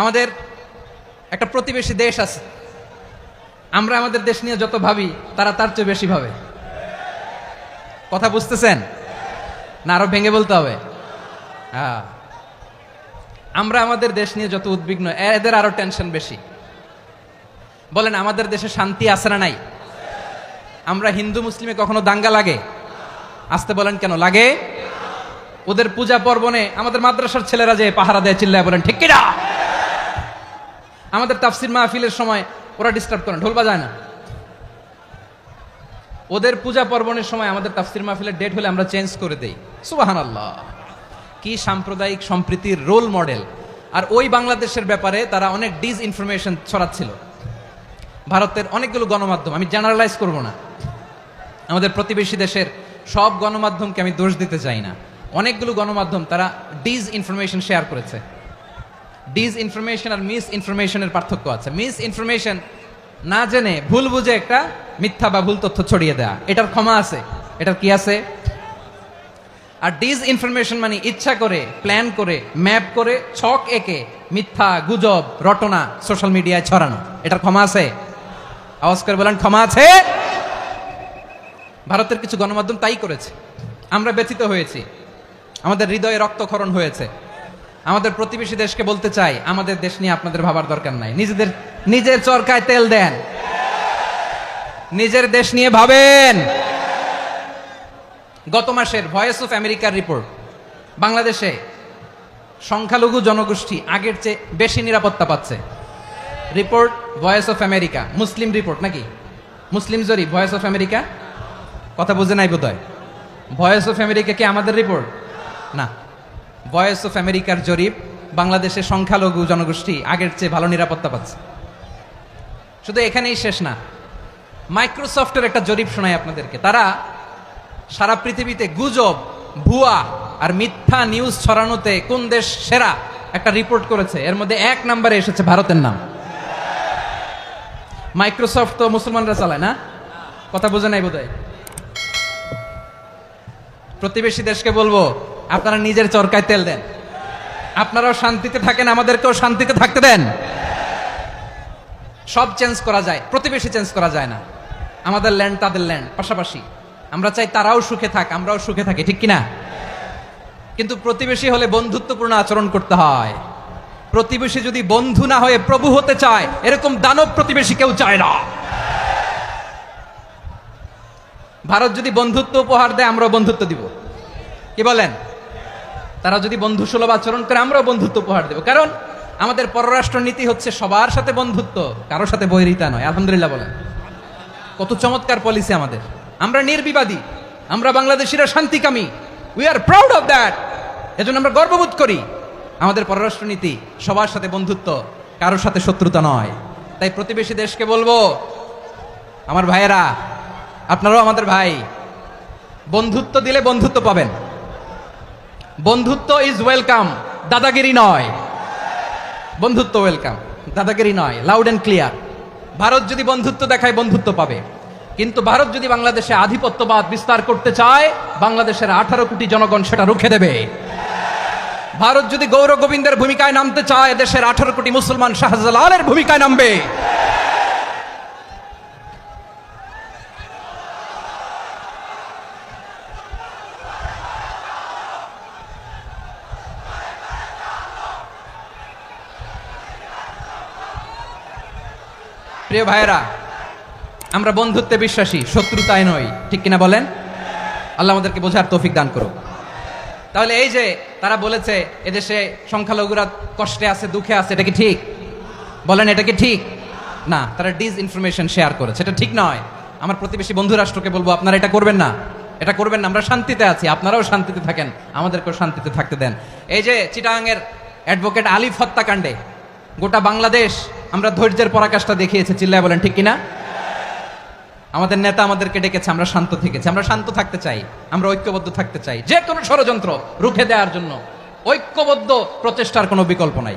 আমাদের একটা প্রতিবেশী দেশ আছে, আমরা আমাদের দেশ নিয়ে যত ভাবি তারা তার চেয়ে বেশি ভাবে। কথা বুঝতেছেন না? আরো ভেঙে বলতে হবে। হ্যাঁ, আমরা আমাদের দেশ নিয়ে যত উদ্বিগ্ন, এদের আরো টেনশন বেশি। বলেন, আমাদের দেশে শান্তি আছে না নাই? আমরা হিন্দু মুসলিমে কখনো দাঙ্গা লাগে? আসতে বলেন, কেন লাগে? ওদের পূজা পার্বণে আমাদের মাদ্রাসার ছেলেরা যে পাহারা দেয়, চিল্লায় বলেন ঠিক কিনা? আমাদের তাফসির মাহফিলের সময় ওরা ডিস্টার্ব করে, ঢোল বাজায় না। ওদের পূজা পার্বণের সময় আমাদের তাফসির মাহফিলের ডেট হলে আমরা চেঞ্জ করে দেই। সুবহানাল্লাহ, কি সাম্প্রদায়িক সম্প্রীতির রোল মডেল। আর ওই বাংলাদেশের ব্যাপারে তারা অনেক ডিস ইনফরমেশন ছড়াচ্ছিল। ভারতের অনেকগুলো গণমাধ্যম, আমি জেনারেলাইজ করব না, আমাদের প্রতিবেশী দেশের সব গণমাধ্যমকে আমি দোষ দিতে চাই না। অনেকগুলো গণমাধ্যম তারা ডিস ইনফরমেশন শেয়ার করেছে। ডিস ইনফরমেশন আর মিস ইনফরমেশনের পার্থক্য আছে। মিস ইনফরমেশন না জেনে ভুল বুঝে একটা মিথ্যা বা ভুল তথ্য ছড়িয়ে দেয়া, এটার ক্ষমা আছে, এটার কি আছে? আর ডিস ইনফরমেশন মানে ইচ্ছা করে, প্ল্যান করে, ম্যাপ করে, ছক এঁকে মিথ্যা, গুজব, রটনা সোশ্যাল মিডিয়ায় ছড়ানো, এটার ক্ষমা আছে? আওয়াজ করে বলেন, ক্ষমা আছে? ভারতের কিছু গণমাধ্যম তাই করেছে। আমরা ব্যথিত হয়েছি, আমাদের হৃদয়ে রক্তক্ষরণ হয়েছে। আমাদের প্রতিবেশী দেশকে বলতে চাই, আমাদের দেশ নিয়ে আপনাদের ভাবার দরকার নাই। নিজের চরকায় তেল দেন, নিজের দেশ নিয়ে ভাবেন। গত মাসের ভয়েস অফ আমেরিকার রিপোর্ট, বাংলাদেশে সংখ্যালঘু জনগোষ্ঠী আগের চেয়ে বেশি নিরাপত্তা পাচ্ছে। Report voice of America, Muslim report নাকি? মুসলিম জরিপ, ভয়েস অফ আমেরিকা। কথা বুঝে নাই বোধহয়। ভয়েস অফ আমেরিকা কি আমাদের রিপোর্ট? না, ভয়েস অফ আমেরিকার জরিপ, বাংলাদেশের সংখ্যালঘু জনগোষ্ঠী আগের চেয়ে ভালো নিরাপত্তা পাচ্ছে। শুধু এখানেই শেষ না, মাইক্রোসফটের একটা জরিপ শোনায় আপনাদেরকে। তারা সারা পৃথিবীতে গুজব, ভুয়া আর মিথ্যা নিউজ ছড়ানোতে কোন দেশ সেরা একটা রিপোর্ট করেছে। এর মধ্যে 1 নম্বরে এসেছে ভারতের নাম। মাইক্রোসফট তো মুসলমানরা চালায় না? কথা বুঝে নাই বোধহয়। প্রতিবেশী দেশকে বলবো, আপনারা নিজের চরকায় তেল দেন, আপনারাও শান্তিতে থাকেন, আমাদেরকেও শান্তিতে থাকতে দেন। সব চেঞ্জ করা যায়, প্রতিবেশী চেঞ্জ করা যায় না। আমাদের ল্যান্ড তাদের ল্যান্ড, পাশাপাশি। আমরা চাই তারাও সুখে থাক, আমরাও সুখে থাকি, ঠিক কিনা? কিন্তু প্রতিবেশী হলে বন্ধুত্বপূর্ণ আচরণ করতে হয়। প্রতিবেশী যদি বন্ধু না হয়ে প্রভু হতে চায়, এরকম দানব প্রতিবেশী কেউ চায় না। ভারত যদি বন্ধুত্ব উপহার দেয়, আমরাও বন্ধুত্ব দিব। কি বলেন? তারা যদি বন্ধু সুলভ আচরণ করে, আমরাও বন্ধুত্ব উপহার দেব। কারণ আমাদের পররাষ্ট্র নীতি হচ্ছে সবার সাথে বন্ধুত্ব, কারোর সাথে বৈরিতা নয়। আলহামদুলিল্লাহ বলেন, কত চমৎকার পলিসি আমাদের। আমরা নির্বিবাদী, আমরা বাংলাদেশিরা শান্তিকামী। We are proud of that. এজন্য আমরা গর্ববোধ করি। আমাদের পররাষ্ট্র নীতি সবার সাথে বন্ধুত্ব, কারোর সাথে শত্রুতা নয়। তাই প্রতিবেশী দেশকে বলবো, আমার ভাইয়েরা, আপনারাও আমাদের ভাই, বন্ধুত্ব দিলে বন্ধুত্ব পাবেন। বন্ধুত্ব ইজ ওয়েলকাম, দাদাগিরি নয়। বন্ধুত্ব ওয়েলকাম, দাদাগিরি নয়, লাউড এন্ড ক্লিয়ার। ভারত যদি বন্ধুত্ব দেখায়, বন্ধুত্ব পাবে। কিন্তু ভারত যদি বাংলাদেশে আধিপত্যবাদ বিস্তার করতে চায়, বাংলাদেশের 18 কোটি জনগণ সেটা রুখে দেবে। ভারত যদি গৌর গোবিন্দের ভূমিকায় নামতে চায়, দেশের 18 কোটি মুসলমান শাহজালালের ভূমিকায় নামবে। প্রিয় ভাইয়েরা, আমরা বন্ধুত্বে বিশ্বাসী, শত্রুতায় নই, ঠিক কিনা বলেন? আল্লাহ আমাদেরকে বোঝার তৌফিক দান করুক। তাহলে এই যে তারা বলেছে এদেশে সংখ্যালঘুরা কষ্টে আছে, দুঃখে আছে, এটা কি ঠিক? বলেন, এটা কি ঠিক? না, তারা ডিস ইনফরমেশন শেয়ার করেছে, এটা ঠিক নয়। আমার প্রতিবেশী বন্ধু রাষ্ট্রকে বলবো, আপনারা এটা করবেন না, এটা করবেন না। আমরা শান্তিতে আছি, আপনারাও শান্তিতে থাকেন, আমাদেরকেও শান্তিতে থাকতে দেন। এই যে চিটাগাংয়ের অ্যাডভোকেট আলিফ হত্যাকাণ্ডে গোটা বাংলাদেশ আমরা ধৈর্যের পরাকাষ্ঠা দেখিয়েছে, চিল্লায় বলেন ঠিক কিনা? আমাদের নেতা আমাদেরকে ডেকেছে, আমরা শান্ত থেকেছি। আমরা শান্ত থাকতে চাই, আমরা ঐক্যবদ্ধ থাকতে চাই। যে কোনো ষড়যন্ত্র রুখে দেওয়ার জন্য ঐক্যবদ্ধ প্রচেষ্টার কোনো বিকল্প নাই।